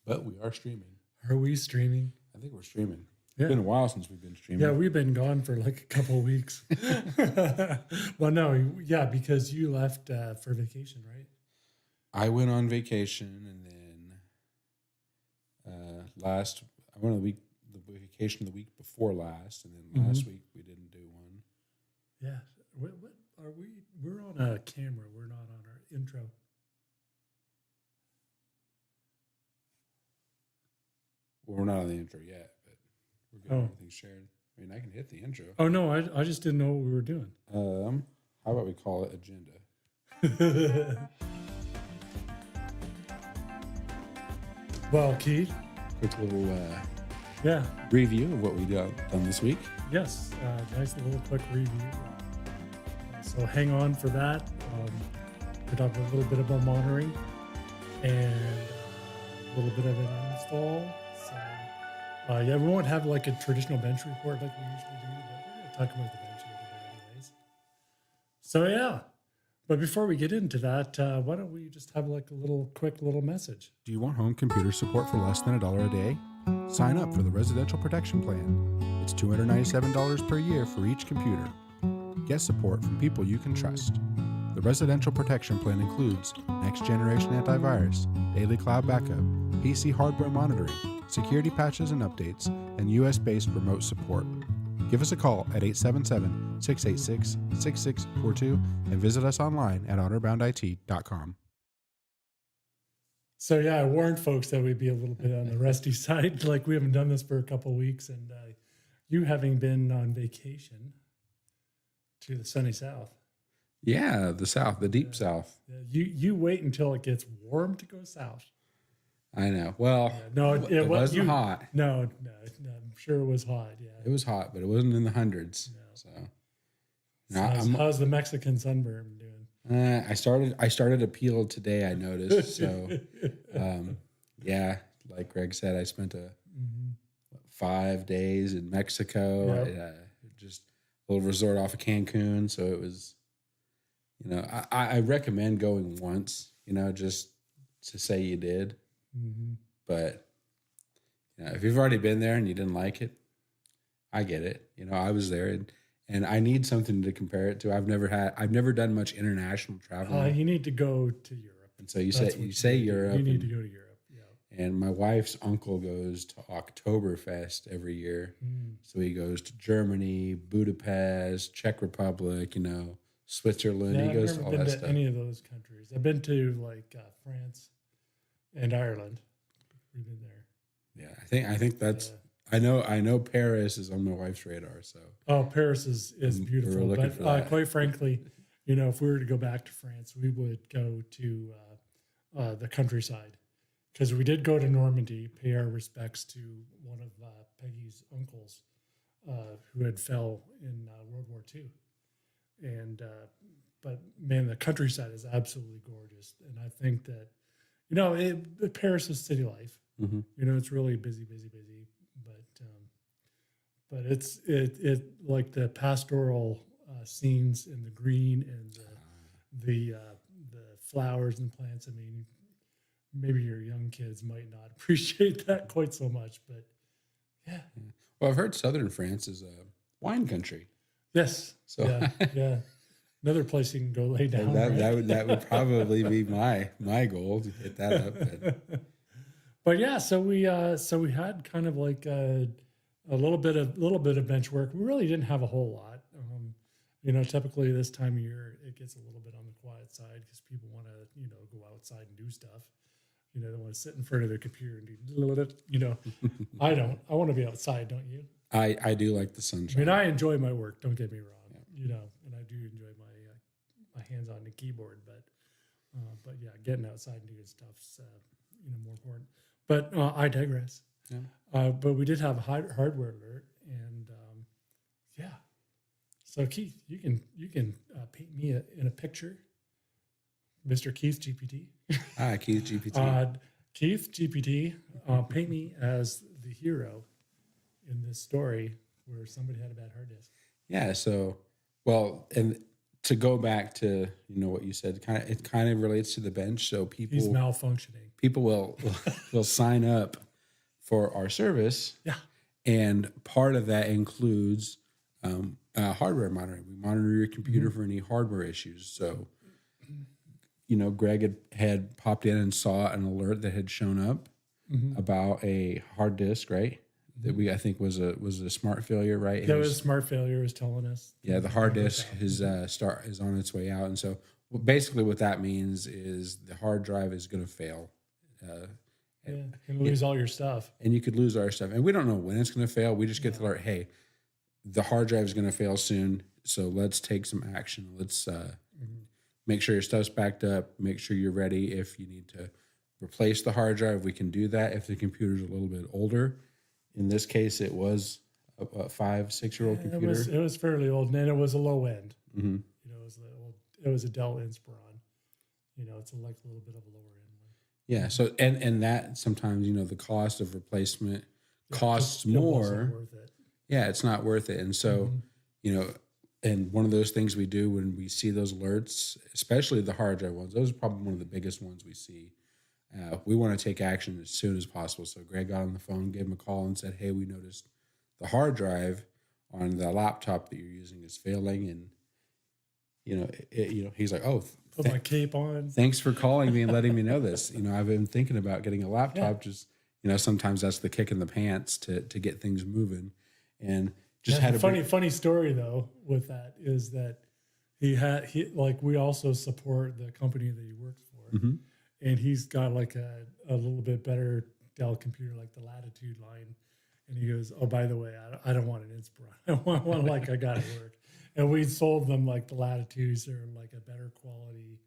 But we are streaming. Are we streaming? I think we're streaming. Yeah. It's been a while since we've been streaming. Yeah, we've been gone for like a couple of weeks. Well, no, yeah, because you left for vacation, right? I went on vacation, and then I went on the vacation the week before last, and then last week we didn't do one. Yeah. What are we? We're on a camera. We're not on our intro. Well, we're not on the intro yet, but we're getting everything shared. I mean, I can hit the intro. Oh no, I just didn't know what we were doing. How about we call it agenda? Well, Keith. Quick little Yeah. review of what we done this week. Yes. Nice little quick review. So hang on for that. We're talking a little bit about monitoring and a little bit of an install. So yeah, we won't have like a traditional bench report like we usually do, but we're going to talk about the bench a little bit anyways. So yeah. But before we get into that, why don't we just have like a quick little message? Do you want home computer support for less than $1 a day? Sign up for the Residential Protection Plan. It's $297 per year for each computer. Get support from people you can trust. The Residential Protection Plan includes next generation antivirus, daily cloud backup, PC hardware monitoring, security patches and updates, and US-based remote support. Give us a call at 877-686-6642 and visit us online at honorboundit.com. So yeah, I warned folks that we'd be a little bit on the rusty side. Like we haven't done this for a couple of weeks, and you having been on vacation to the sunny south. Yeah, the South, the deep South. You wait until it gets warm to go south. I know. Well, no, it wasn't hot. No, I'm sure it was hot. Yeah, it was hot, but it wasn't in the hundreds. No. So, how's the Mexican sunburn doing? I started a peel today. I noticed. So, yeah, like Greg said, I spent 5 days in Mexico. Yep. Just a little resort off of Cancun. So it was, I recommend going once. Just to say you did. Mm-hmm. But if you've already been there and you didn't like it, I get it. I was there and I need something to compare it to. I've never done much international travel. You need to go to Europe. And so you say Europe. You need to go to Europe. Yeah. And my wife's uncle goes to Oktoberfest every year. So he goes to Germany, Budapest, Czech Republic, Switzerland. Yeah, he goes I've to all never that been to stuff. any of those countries. I've been to like France and Ireland. We've been there. Yeah, I think that's. I know Paris is on my wife's radar. So Paris is beautiful. But quite frankly, if we were to go back to France, we would go to the countryside because we did go to Normandy, pay our respects to one of Peggy's uncles who had fell in World War II. And but man, the countryside is absolutely gorgeous, and I think that Paris is city life. Mm-hmm. It's really busy, but it's like the pastoral scenes in the green and the flowers and plants. I mean, maybe your young kids might not appreciate that quite so much, but yeah. Well, I've heard southern France is a wine country. Yes. So yeah. Another place you can go lay down. That would probably be my goal to hit that up. But yeah, so we had kind of like a little bit of bench work. We really didn't have a whole lot. Typically this time of year it gets a little bit on the quiet side because people want to go outside and do stuff. They want to sit in front of their computer and do. I don't. I want to be outside, don't you? I do like the sunshine. I mean, I enjoy my work. Don't get me wrong. And I do enjoy my hands on the keyboard. But yeah, getting outside and doing stuff's more important. But I digress. Yeah. But we did have a hardware alert, and yeah. So Keith, you can paint me in a picture, Mr. Keith GPT. Keith GPT. Keith GPT, paint me as the hero in this story where somebody had a bad hard disk. Yeah. So, well, and to go back to what you said, it kind of relates to the bench. So people he's malfunctioning. people will sign up for our service. Yeah. And part of that includes hardware monitoring. We monitor your computer for any hardware issues. So, Greg had popped in and saw an alert that had shown up about a hard disk, right? That I think was a smart failure, right? That was a smart failure, is telling us. Yeah, the hard disk is on its way out, and so basically what that means is the hard drive is going to fail. And lose all your stuff. And you could lose our stuff. And we don't know when it's going to fail. We just get the alert, hey, the hard drive is going to fail soon, so let's take some action. Let's make sure your stuff's backed up, make sure you're ready. If you need to replace the hard drive, we can do that. If the computer's a little bit older, in this case, it was a 5-6-year-old computer. It was fairly old, and then it was a low end. It was a Dell Inspiron. It's like a little bit of a lower end one. Yeah. So and that sometimes the cost of replacement costs more. It wasn't worth it. Yeah, it's not worth it. And so and one of those things we do when we see those alerts, especially the hard drive ones, those are probably one of the biggest ones we see. We want to take action as soon as possible. So Greg got on the phone, gave him a call, and said, "Hey, we noticed the hard drive on the laptop that you're using is failing." And he's like, "Oh, put my cape on. Thanks for calling me and letting me know this. I've been thinking about getting a laptop. Just sometimes that's the kick in the pants to get things moving." And just had a funny story though with that is that we also support the company that he works for. And he's got like a little bit better Dell computer, like the Latitude line. And he goes, "Oh, by the way, I don't want an Inspiron. I want one like I got at work." And we sold them like the Latitudes. They're like a better quality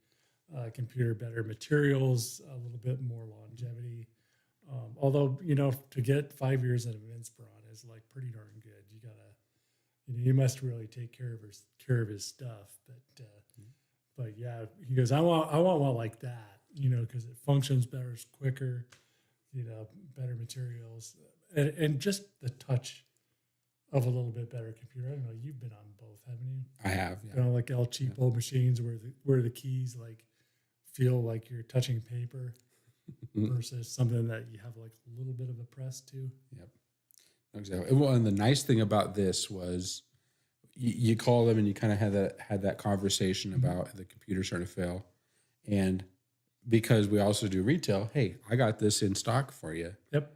computer, better materials, a little bit more longevity. Although, to get 5 years out of an Inspiron is like pretty darn good. You gotta, you must really take care of his stuff. But yeah, he goes, I want one like that. Because it functions better, it's quicker, better materials, and just the touch of a little bit better computer. I don't know, you've been on both, haven't you? I have, yeah. Like El Cheapo machines where the keys like feel like you're touching paper versus something that you have like a little bit of a press to. Yep, exactly. Well, and the nice thing about this was you call them and you kind of had that conversation about the computer starting to fail, and because we also do retail, hey, I got this in stock for you. Yep.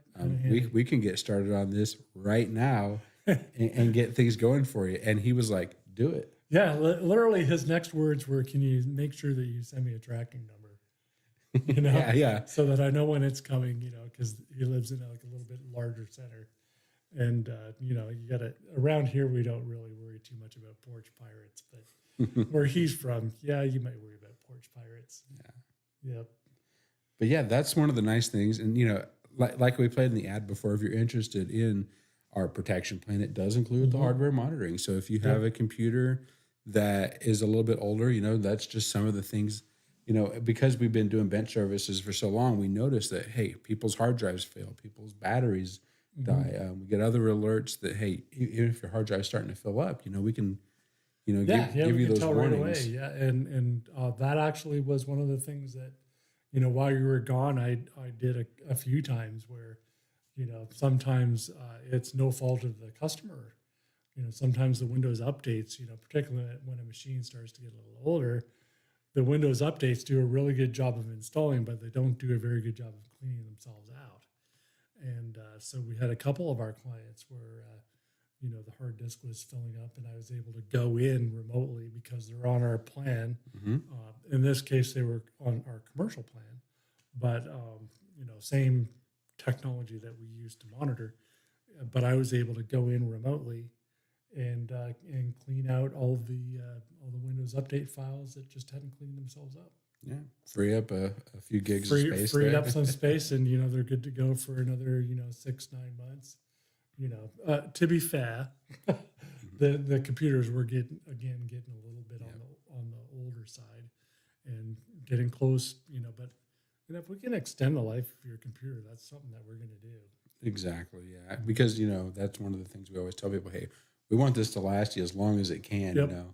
We can get started on this right now and get things going for you. And he was like, "Do it." Yeah, literally his next words were, "Can you make sure that you send me a tracking number?" Yeah. So that I know when it's coming, because he lives in like a little bit larger center. And, you got to, around here, we don't really worry too much about porch pirates, but where he's from, yeah, you might worry about porch pirates. Yeah. Yep. But yeah, that's one of the nice things. And, like we played in the ad before, if you're interested in our protection plan, it does include the hardware monitoring. So if you have a computer that is a little bit older, that's just some of the things, because we've been doing bench services for so long, we notice that, hey, people's hard drives fail, people's batteries die. We get other alerts that, hey, even if your hard drive is starting to fill up, we can, give you those warnings. Right away. Yeah. And that actually was one of the things that, while you were gone, I did a few times where, sometimes it's no fault of the customer. Sometimes the Windows updates, particularly when a machine starts to get a little older, the Windows updates do a really good job of installing, but they don't do a very good job of cleaning themselves out. And so we had a couple of our clients where, the hard disk was filling up and I was able to go in remotely because they're on our plan. In this case, they were on our commercial plan, but, same technology that we use to monitor, but I was able to go in remotely and clean out all the Windows update files that just hadn't cleaned themselves up. Yeah, free up a few gigs of space. Freed up some space, and they're good to go for another 6-9 months. To be fair, the computers were getting a little bit on the older side, and getting close. But if we can extend the life of your computer, that's something that we're going to do. Exactly, yeah, because that's one of the things we always tell people. Hey, we want this to last you as long as it can.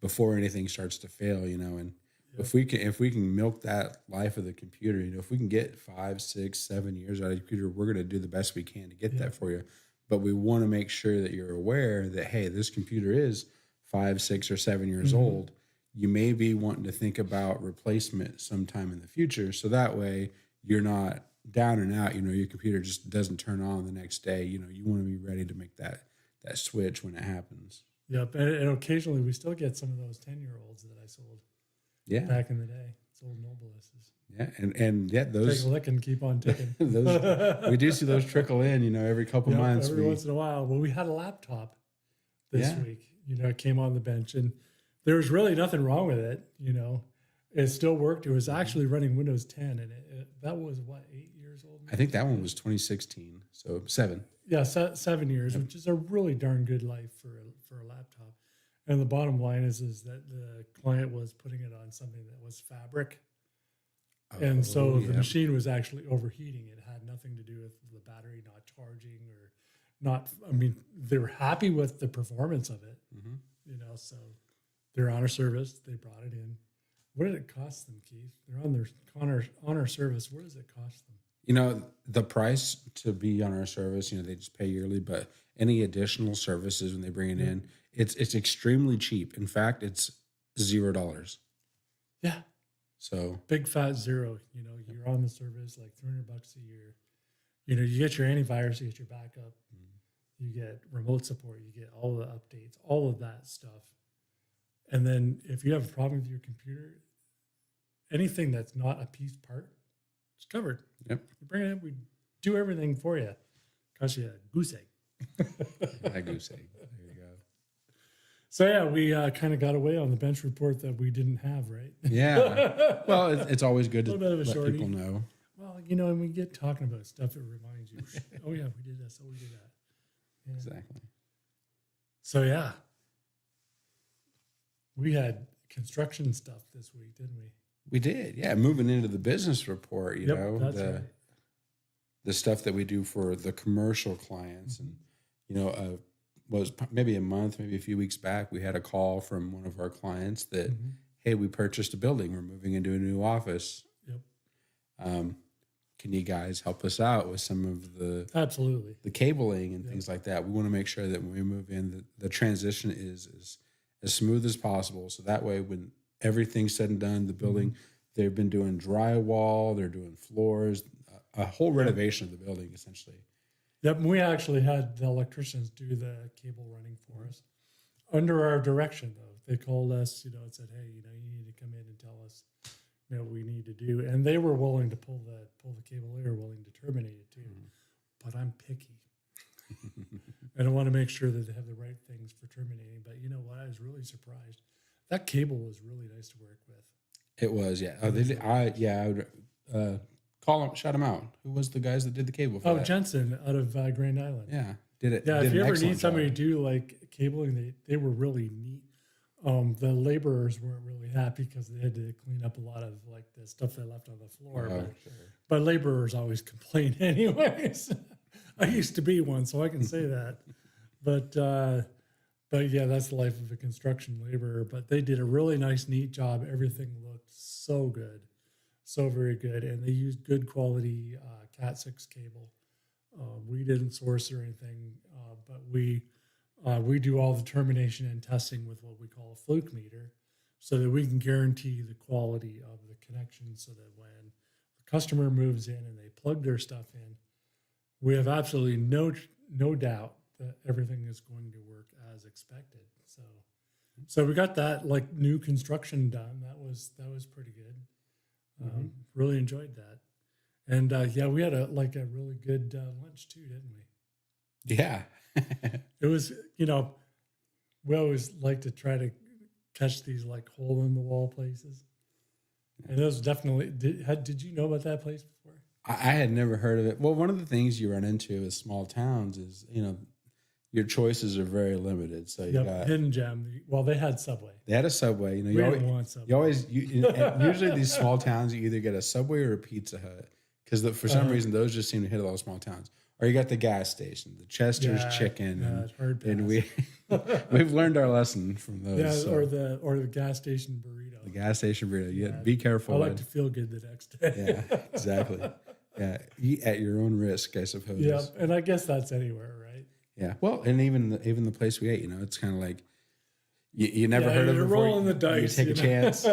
Before anything starts to fail. And If we can milk that life of the computer, if we can get 5, 6, 7 years out of the computer, we're going to do the best we can to get that for you. But we want to make sure that you're aware that, hey, this computer is 5, 6, or 7 years old. You may be wanting to think about replacement sometime in the future. So that way you're not down and out, your computer just doesn't turn on the next day. You want to be ready to make that switch when it happens. Yep. And occasionally we still get some of those 10-year-olds that I sold back in the day. It's old Nobilis's. Yeah. And those take a lick and keep on ticking. We do see those trickle in, every couple months. Every once in a while. Well, we had a laptop this week, it came on the bench and there was really nothing wrong with it. It still worked. It was actually running Windows 10 and that was 8 years old? I think that one was 2016. So 7. Yeah, 7 years, which is a really darn good life for a laptop. And the bottom line is that the client was putting it on something that was fabric. And so the machine was actually overheating. It had nothing to do with the battery not charging or not. I mean, they were happy with the performance of it, so they're on our service. They brought it in. What did it cost them, Keith? They're on our service. What does it cost them? The price to be on our service, they just pay yearly, but any additional services when they bring it in, it's extremely cheap. In fact, it's $0. Yeah. So big fat zero, you're on the service like $300 a year. You get your antivirus, you get your backup, you get remote support, you get all the updates, all of that stuff. And then if you have a problem with your computer, anything that's not a piece part, it's covered. Yep. You bring it in, we do everything for you. Cost you a goose egg. A goose egg. There you go. So yeah, we kind of got away on the bench report that we didn't have, right? Yeah. Well, it's always good to let shorty. people know. Well, and we get talking about stuff, it reminds you, oh yeah, we did this, oh we did that. Yeah. Exactly. So yeah, we had construction stuff this week, didn't we? We did, yeah. Moving into the business report, that's right. The stuff that we do for the commercial clients, and was maybe a month, maybe a few weeks back, we had a call from one of our clients that, hey, we purchased a building, we're moving into a new office. Yep. Can you guys help us out with some of the cabling and things like that? We want to make sure that when we move in, the transition is as smooth as possible. So that way, when everything's said and done, the building, they've been doing drywall, they're doing floors, a whole renovation of the building, essentially. Yep, we actually had the electricians do the cable running for us under our direction, though. They called us, and said, hey, you need to come in and tell us what we need to do. And they were willing to pull the cable. They were willing to terminate it too. But I'm picky. And I want to make sure that they have the right things for terminating. But you know what? I was really surprised. That cable was really nice to work with. It was, yeah. I would call them, shout them out. Who was the guys that did the cable for that? Jensen out of Grand Island. Yeah, did it. Yeah, if you ever need somebody to do like cabling, they were really neat. The laborers weren't really happy because they had to clean up a lot of like the stuff they left on the floor. But laborers always complain anyways. I used to be one, so I can say that. But yeah, that's the life of a construction laborer. But they did a really nice, neat job. Everything looked so good, so very good. And they used good quality Cat6 cable. We didn't source or anything, but we do all the termination and testing with what we call a fluke meter so that we can guarantee the quality of the connection so that when the customer moves in and they plug their stuff in, we have absolutely no doubt that everything is going to work as expected. So we got that like new construction done. That was pretty good. Really enjoyed that. And we had a really good lunch too, didn't we? Yeah. It was, we always like to try to catch these like hole in the wall places. And it was definitely, did you know about that place before? I had never heard of it. Well, one of the things you run into with small towns is, your choices are very limited. So you got Hidden Gem. Well, they had Subway. They had a Subway. We didn't want Subway. Usually these small towns, you either get a Subway or a Pizza Hut because for some reason those just seem to hit a lot of small towns. Or you got the gas station, the Chester's chicken, and we've learned our lesson from those. Yeah, so. or the gas station burrito. The gas station burrito. Yeah, be careful. I like to feel good the next day. Yeah, exactly. Yeah, eat at your own risk, I suppose. Yeah, and I guess that's anywhere, right? Yeah. Well, and even the place we ate, it's kind of like you never heard of it before. Rolling the dice. You take a chance.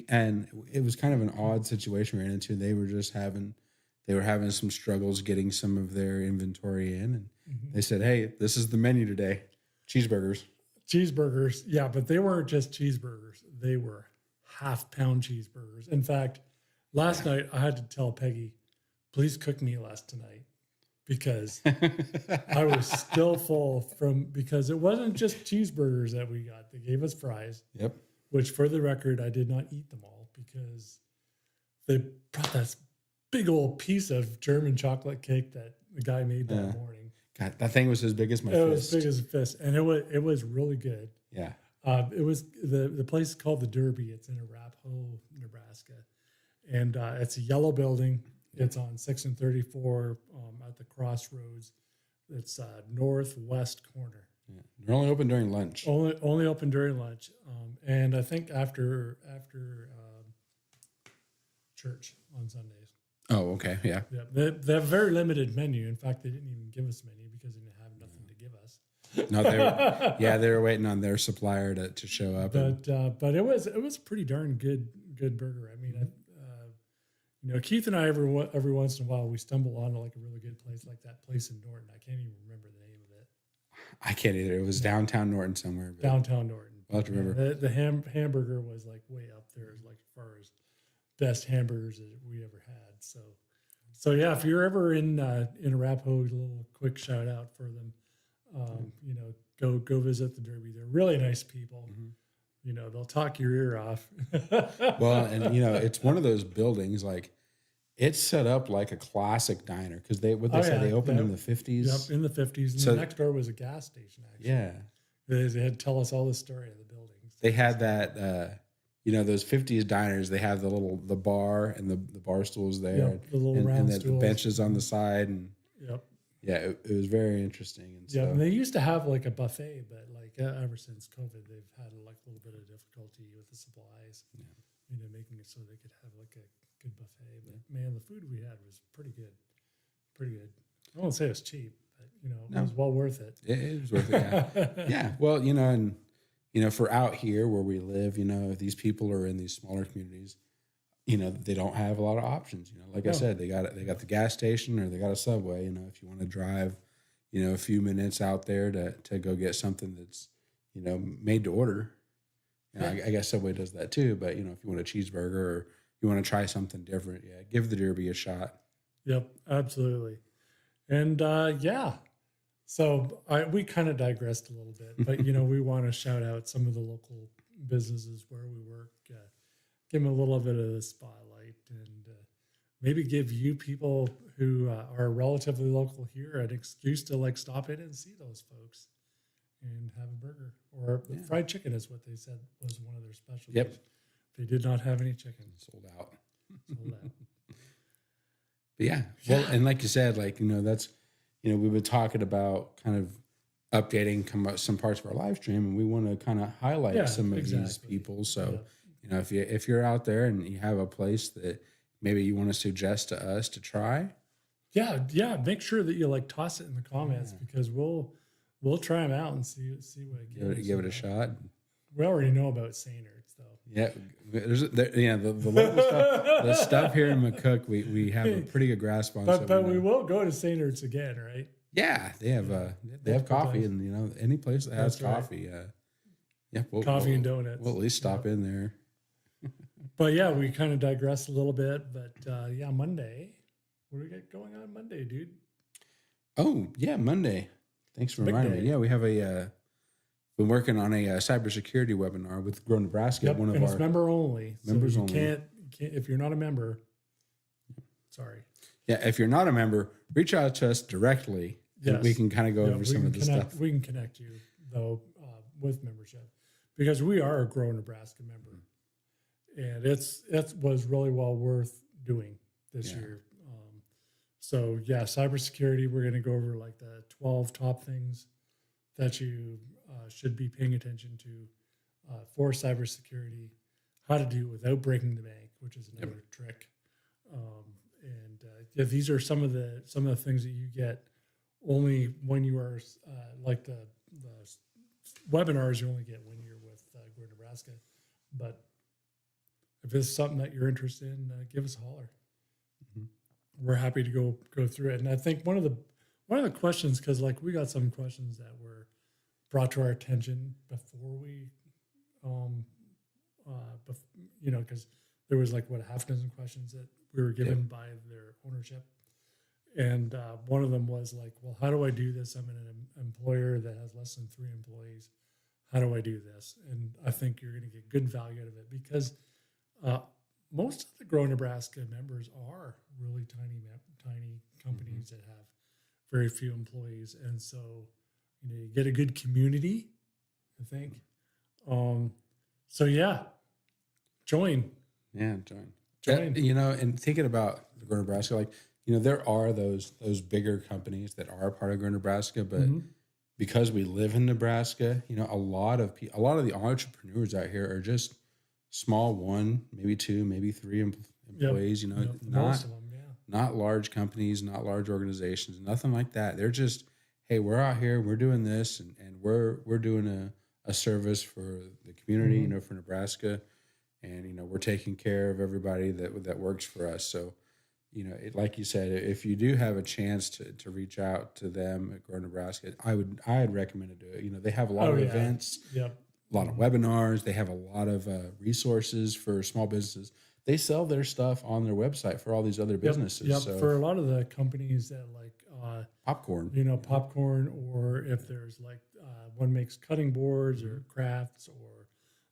And it was kind of an odd situation we ran into. They were having some struggles getting some of their inventory in, and they said, "Hey, this is the menu today: cheeseburgers." Cheeseburgers, yeah, but they weren't just cheeseburgers; they were half-pound cheeseburgers. In fact, last night I had to tell Peggy, "Please cook me less tonight," because I was still full because it wasn't just cheeseburgers that we got. They gave us fries. Yep. Which, for the record, I did not eat them all because they brought that big old piece of German chocolate cake that the guy made that morning. God, that thing was as big as my fist. It was big as a fist, and it was really good. Yeah. It was the place is called the Derby. It's in Arapahoe, Nebraska, and it's a yellow building. It's on 6 and 34 at the crossroads. It's northwest corner. Yeah. They're only open during lunch. Only open during lunch, and I think after church on Sundays. Oh, okay, yeah. Yeah, they have a very limited menu. In fact, they didn't even give us menu because they didn't have nothing to give us. No, they were waiting on their supplier to show up. But it was a pretty darn good burger. I mean, Keith and I every once in a while we stumble on like a really good place like that place in Norton. I can't even remember the name of it. I can't either. It was downtown Norton somewhere. Downtown Norton. I'll have to remember. The hamburger was like way up there, like as far as best hamburgers that we ever had. So yeah, if you're ever in Arapahoe, a little quick shout out for them. Go visit the Derby. They're really nice people. Mm-hmm. They'll talk your ear off. Well, and it's one of those buildings like it's set up like a classic diner because they opened in the 50s. Yep, in the 50s. And so, the next door was a gas station. Actually, yeah, they had to tell us all the story of the buildings. They had that. Those 50s diners, they have the bar and the bar stools there, the little round and the benches on the side, and it was very interesting. And so, and they used to have like a buffet, but like ever since COVID, they've had like a little bit of difficulty with the supplies, making it so they could have like a good buffet. But man, the food we had was pretty good. I won't say it was cheap, but it was well worth it. It was worth it. Yeah, yeah. Well, and. For out here where we live, if these people are in these smaller communities, they don't have a lot of options. Like I said, they got the gas station or they got a Subway. If you want to drive, a few minutes out there to go get something that's, made to order. I guess Subway does that too. But if you want a cheeseburger or you want to try something different, give the Derby a shot. Yep, absolutely. And So we kind of digressed a little bit, but we want to shout out some of the local businesses where we work, give them a little bit of the spotlight, and maybe give you people who are relatively local here an excuse to like stop in and see those folks and have a burger or fried chicken is what they said was one of their specialties. Yep, they did not have any chicken. Sold out. But well, and like you said, that's. We've been talking about kind of updating some parts of our live stream, and we want to kind of highlight some of these people. So, if you're out there and you have a place that maybe you want to suggest to us to try, make sure that you like toss it in the comments because we'll try them out and see what it gives. Give it a shot. We already know about Sainterts though. Yeah, the local stuff, the stuff here in McCook, we have a pretty good grasp on. But we will go to Sainterts again, right? Yeah, they have coffee, and any place that has coffee, coffee and donuts. We'll at least stop in there. But we kind of digressed a little bit. But Monday, what do we got going on Monday, dude? Oh yeah, Monday. Thanks for reminding me. Yeah, we have been working on a cybersecurity webinar with Grow Nebraska. Yep, and it's member only. Members so only. Can't if you're not a member. Sorry. Yeah, if you're not a member, reach out to us directly. Yes. We can kind of go over some of the stuff. We can connect you though with membership because we are a Grow Nebraska member, and it was really well worth doing this year. So yeah, cybersecurity. We're going to go over like the 12 top things that you should be paying attention to for cybersecurity. How to do it without breaking the bank, which is another trick. Yeah, these are some of the things that you get only when you are like the webinars you only get when you're with Grow Nebraska. But if it's something that you're interested in, give us a holler. We're happy to go through it. And I think one of the questions, because like we got some questions that were brought to our attention before we, because there was like what, a half dozen questions that we were given by their ownership. And one of them was like, well, how do I do this? I'm in an employer that has less than 3 employees. How do I do this? And I think you're going to get good value out of it because most of the Grow Nebraska members are really tiny companies that have very few employees. And so, you get a good community, I think. So yeah, join. Yeah, join. And thinking about Grow Nebraska, like, there are those bigger companies that are a part of Grow Nebraska, but because we live in Nebraska, a lot of the entrepreneurs out here are just small 1, maybe 2, maybe 3 employees. Most of them, not large companies, not large organizations, nothing like that. They're just, hey, we're out here, we're doing this, and we're doing a service for the community, for Nebraska, and we're taking care of everybody that works for us. So, like you said, if you do have a chance to reach out to them at Grow Nebraska, I'd recommend to do it. They have a lot of events, a lot of webinars. They have a lot of resources for small businesses. They sell their stuff on their website for all these other businesses. Yep. So for a lot of the companies that like popcorn, popcorn, or if there's like one makes cutting boards or crafts or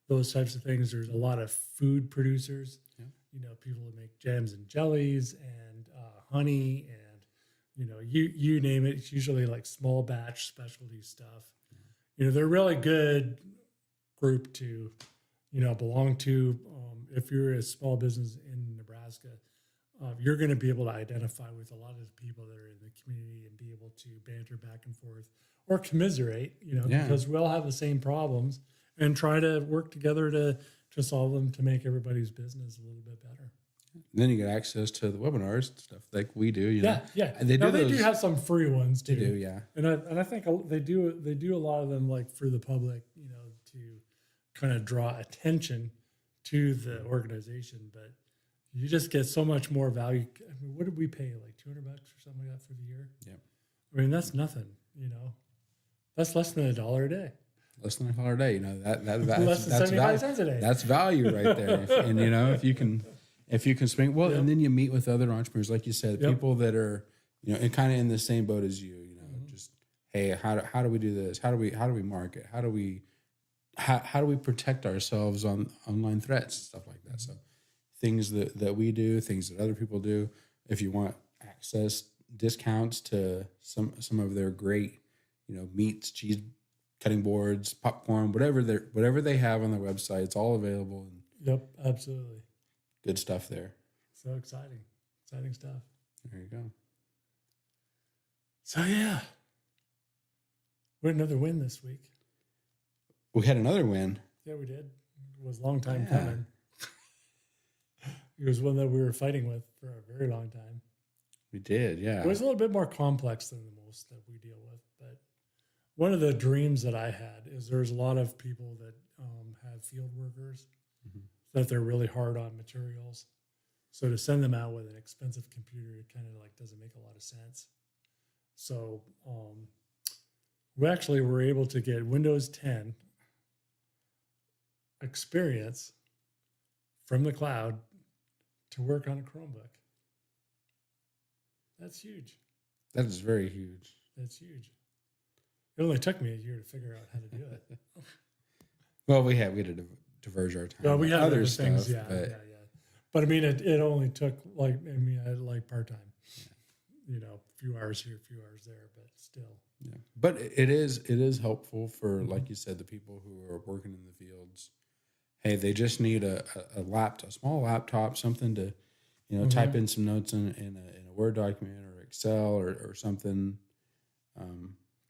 those types of things. There's a lot of food producers. People that make jams and jellies and honey and you name it. It's usually like small batch specialty stuff. They're really good group to belong to. If you're a small business in Nebraska, you're going to be able to identify with a lot of the people that are in the community and be able to banter back and forth or commiserate, because we all have the same problems and try to work together to solve them to make everybody's business a little bit better. Then you get access to the webinars, stuff like we do. Yeah. And they do have some free ones too. They do, yeah. And I think they do a lot of them like for the public, to kind of draw attention to the organization. But you just get so much more value. I mean, what did we pay? Like $200 or something like that for the year? Yeah. I mean, that's nothing. That's less than $1 a day. Less than $1 a day, that's less than 75 cents a day. That's value right there. If you can swing well, and then you meet with other entrepreneurs, like you said, people that are and kind of in the same boat as you. Just hey, how do we do this? How do we market? How do we protect ourselves on online threats and stuff like that? So things that we do, things that other people do. If you want access discounts to some of their great meats, cheese, cutting boards, popcorn, whatever they have on their website, it's all available. And yep, absolutely. Good stuff there. So exciting stuff. There you go. So yeah, we had another win this week. We had another win. Yeah, we did. It was a long time coming. It was one that we were fighting with for a very long time. We did, yeah. It was a little bit more complex than the most that we deal with, but one of the dreams that I had is there's a lot of people that have field workers that they're really hard on materials. So to send them out with an expensive computer, it kind of like doesn't make a lot of sense. So we actually were able to get Windows 10 experience from the cloud to work on a Chromebook. That's huge. That is very huge. That's huge. It only took me a year to figure out how to do it. Well, we had to diverge our time. Well, we had other stuff, things, yeah. But I mean, it only took I had like part time. Yeah. A few hours here, a few hours there, but still. Yeah, but it is helpful for, like you said, the people who are working in the fields. Hey, they just need a laptop, a small laptop, something to type in some notes in a Word document or Excel or something.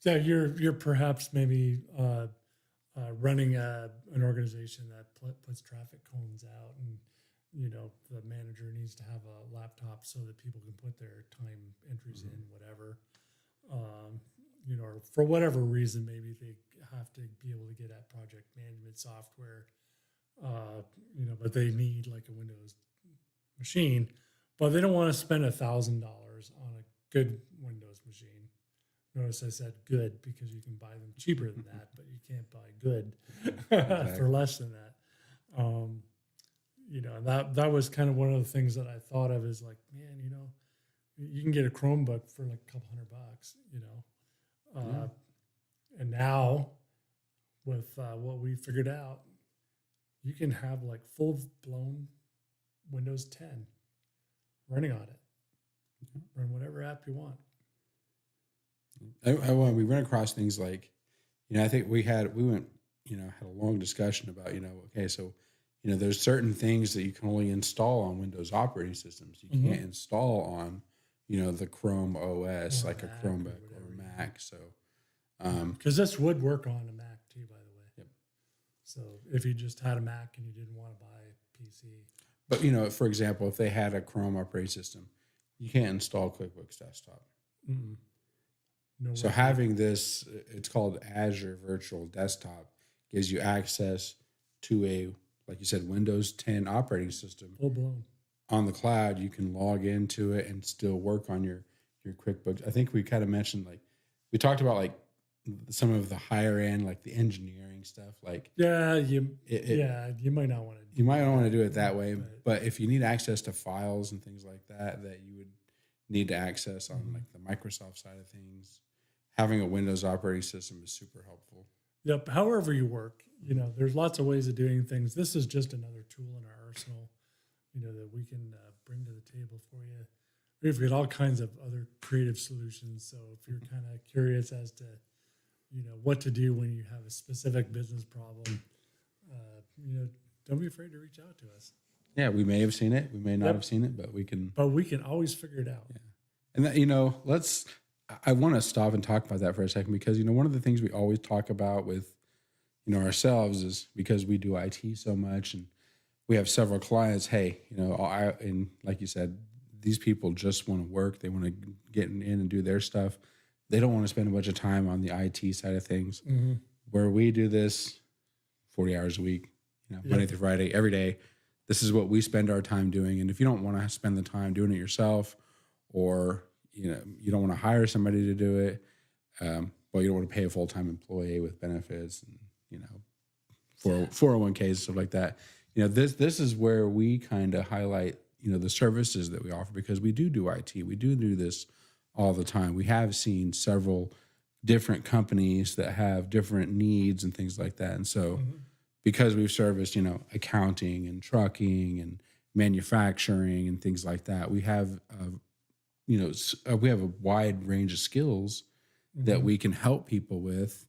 So you're perhaps maybe running an organization that puts traffic cones out, and the manager needs to have a laptop so that people can put their time entries in, whatever. Or for whatever reason, maybe they have to be able to get at project management software, but they need like a Windows machine, but they don't want to spend $1,000 on a good Windows machine. Notice I said good because you can buy them cheaper than that, but you can't buy good for less than that. That was kind of one of the things that I thought of is like, man, you can get a Chromebook for like a couple $100, and now with what we figured out, you can have like full blown Windows 10 running on it. Run whatever app you want. We ran across things like, I think we had a long discussion about, okay, so, there's certain things that you can only install on Windows operating systems. You can't install on, the Chrome OS, like a Chromebook or a Mac. So, because this would work on a Mac too, by the way. Yep. So if you just had a Mac and you didn't want to buy a PC. But, for example, if they had a Chrome operating system, you can't install QuickBooks Desktop. Mm-mm. No So having this, it's called Azure Virtual Desktop, gives you access to a, like you said, Windows 10 operating system. Full blown. On the cloud, you can log into it and still work on your QuickBooks. I think we kind of mentioned, like, we talked about like some of the higher end, like the engineering stuff. Like, you might not want to. You might not want to do it that way, but if you need access to files and things like that you would need to access on like the Microsoft side of things, having a Windows operating system is super helpful. Yep. However you work, there's lots of ways of doing things. This is just another tool in our arsenal, that we can bring to the table for you. We've got all kinds of other creative solutions. So if you're kind of curious as to, what to do when you have a specific business problem, don't be afraid to reach out to us. Yeah, we may have seen it. We may not have seen it, but we can. But we can always figure it out. Yeah. And that, I want to stop and talk about that for a second because, one of the things we always talk about with, ourselves is because we do IT so much and we have several clients, hey, and like you said, these people just want to work. They want to get in and do their stuff. They don't want to spend a bunch of time on the IT side of things. Mm-hmm. Where we do this 40 hours a week, Monday through Friday, every day. This is what we spend our time doing. And if you don't want to spend the time doing it yourself, or you don't want to hire somebody to do it, you don't want to pay a full-time employee with benefits and 401ks and stuff like that. This is where we kind of highlight the services that we offer, because we do IT. We do this all the time. We have seen several different companies that have different needs and things like that. And so because we've serviced, accounting and trucking and manufacturing and things like that, we have, we have a wide range of skills that we can help people with,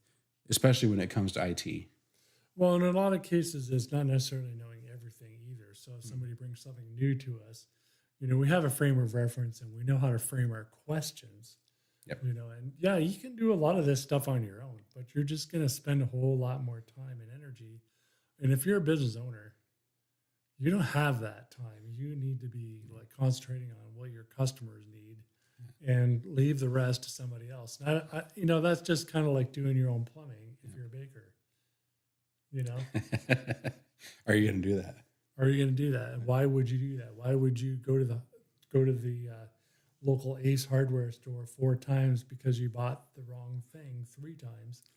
especially when it comes to IT. Well, in a lot of cases, it's not necessarily knowing everything either. So if somebody brings something new to us, we have a frame of reference and we know how to frame our questions. Yep. And you can do a lot of this stuff on your own, but you're just going to spend a whole lot more time and energy. And if you're a business owner, you don't have that time. You need to be like concentrating on what your customers need and leave the rest to somebody else. And that's just kind of like doing your own plumbing if you're a baker. Are you going to do that? Are you going to do that? And why would you do that? Why would you go to the local Ace Hardware store 4 times because you bought the wrong thing 3 times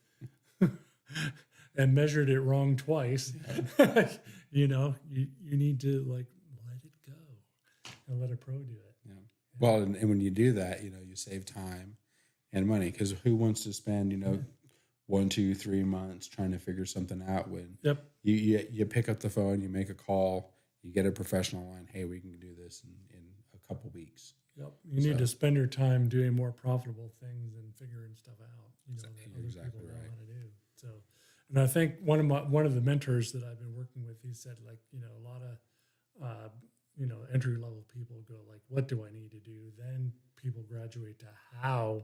and measured it wrong twice? You need to like let it go and let a pro do it. Yeah. Well, and when you do that, you save time and money, because who wants to spend 1, 2, 3 months trying to figure something out when you pick up the phone, you make a call, you get a professional line, hey, we can do this in a couple weeks. Yep. You need to spend your time doing more profitable things and figuring stuff out. That other people don't know how to do. So, and I think one of the mentors that I've been working with, he said, like, a lot of entry level people go like, what do I need to do? Then people graduate to how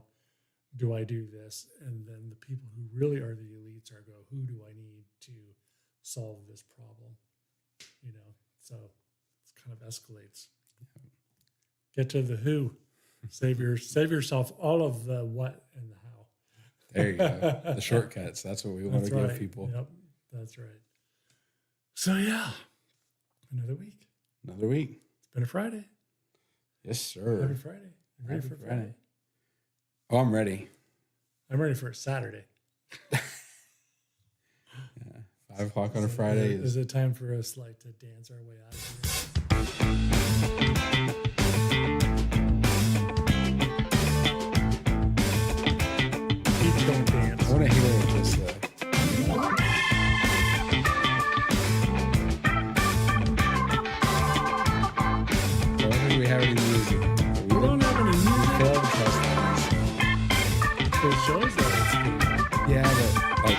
do I do this? And then the people who really are the elites are who do I need to solve this problem? So it kind of escalates. Get to the who. Save yourself all of the what and the how. There you go. The shortcuts. That's what we want to give people. Yep, that's right. So yeah, another week. Another week. It's been a Friday. Yes, sir. Happy Friday. Ready for Friday? Oh, I'm ready. I'm ready for a Saturday. 5 o'clock on a Friday. Is it time for us to dance our way out of here? Keep going dance. I want to hear this. I don't think we have any music. We don't have any music. Film testing. It shows that it's good. Yeah, but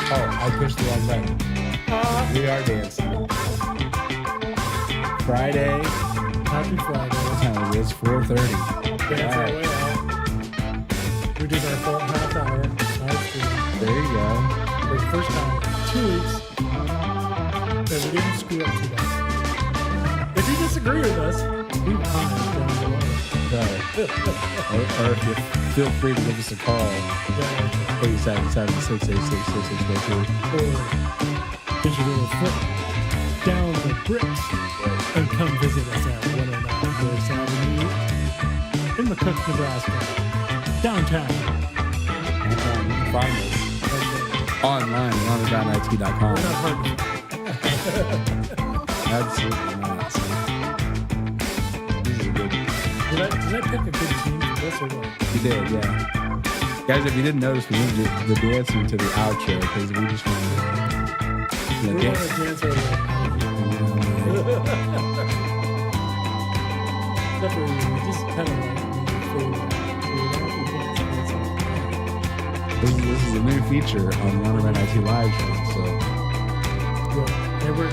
I pushed the wrong button. We are dancing. Friday. Happy Friday. What time is it? It's 4:30. Dance our way out. We did our full half hour. There you go. For the first time in 2 weeks. And we didn't screw up too bad. If you disagree with us, leave a comment down below. Or if you feel free to give us a call. 877-686-6642. Or get your little foot down the bricks and come visit us at 109 Forest Avenue in McCook, Nebraska, downtown. You can find us online at runnerdownit.com. We're not hard to Absolutely not. This is a good. Did I pick a good team for this or what? You did, yeah. Guys, if you didn't notice, we moved the dancing to the outro because we just wanted to dance. Dance our way Except for we just kind of This is a new feature on Runnerman IT Live show, so. And we're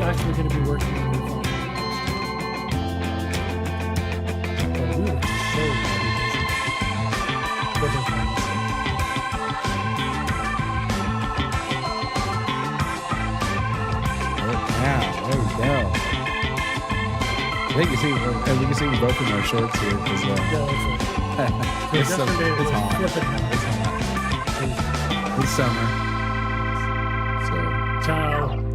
actually going to be working on new fun. But we were so Yeah, there we go. We can see both in our shorts here because it's hot. It's summer. So ciao.